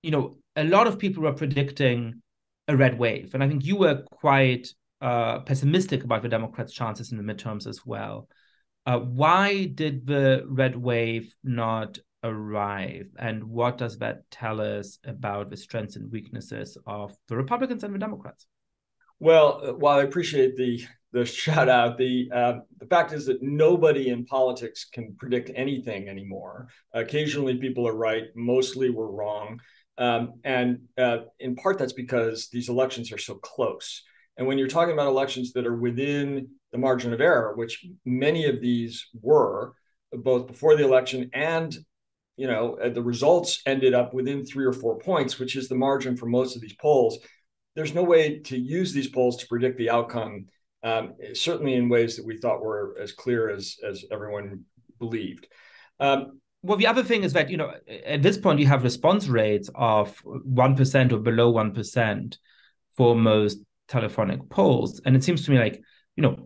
a lot of people were predicting a red wave. And I think you were quite pessimistic about the Democrats' chances in the midterms as well. Why did the red wave not arrive? And what does that tell us about the strengths and weaknesses of the Republicans and the Democrats? Well, while I appreciate the shout out, the fact is that nobody in politics can predict anything anymore. Occasionally, people are right. Mostly, we're wrong, and in part that's because these elections are so close. And when you're talking about elections that are within the margin of error, which many of these were, both before the election and the results ended up within 3 or 4 points, which is the margin for most of these polls. There's no way to use these polls to predict the outcome, certainly in ways that we thought were as clear as everyone believed. Well, the other thing is that, at this point, you have response rates of 1% or below 1% for most telephonic polls. And it seems to me like,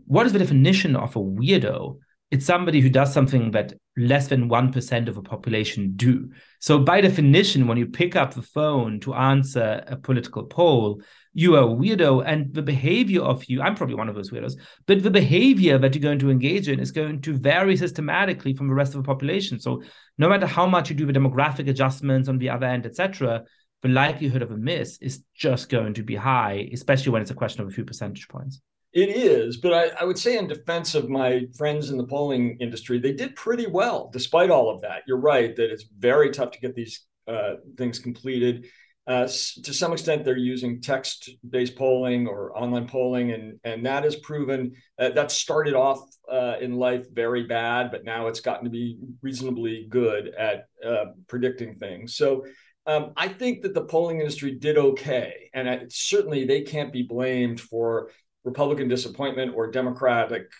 what is the definition of a weirdo? It's somebody who does something that less than 1% of a population do. So by definition, when you pick up the phone to answer a political poll, you are a weirdo. And the behavior of you, I'm probably one of those weirdos, but the behavior that you're going to engage in is going to vary systematically from the rest of the population. So no matter how much you do the demographic adjustments on the other end, etc., the likelihood of a miss is just going to be high, especially when it's a question of a few percentage points. It is, but I would say in defense of my friends in the polling industry, they did pretty well despite all of that. You're right that it's very tough to get these things completed. To some extent, they're using text-based polling or online polling, and that has proven that started off in life very bad, but now it's gotten to be reasonably good at predicting things. So I think that the polling industry did okay, and certainly they can't be blamed for Republican disappointment or Democratic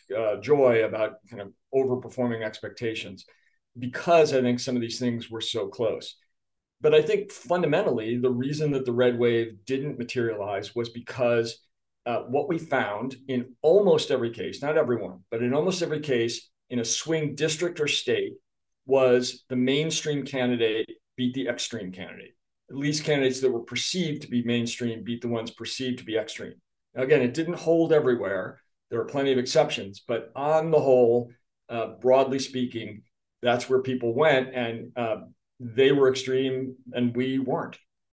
joy about kind of overperforming expectations, because I think some of these things were so close. But I think fundamentally, the reason that the red wave didn't materialize was because what we found in almost every case, not everyone, but in almost every case in a swing district or state, was the mainstream candidate beat the extreme candidate. At least candidates that were perceived to be mainstream beat the ones perceived to be extreme. Now, again, it didn't hold everywhere. There are plenty of exceptions, but on the whole, broadly speaking, that's where people went, and they were extreme and we weren't.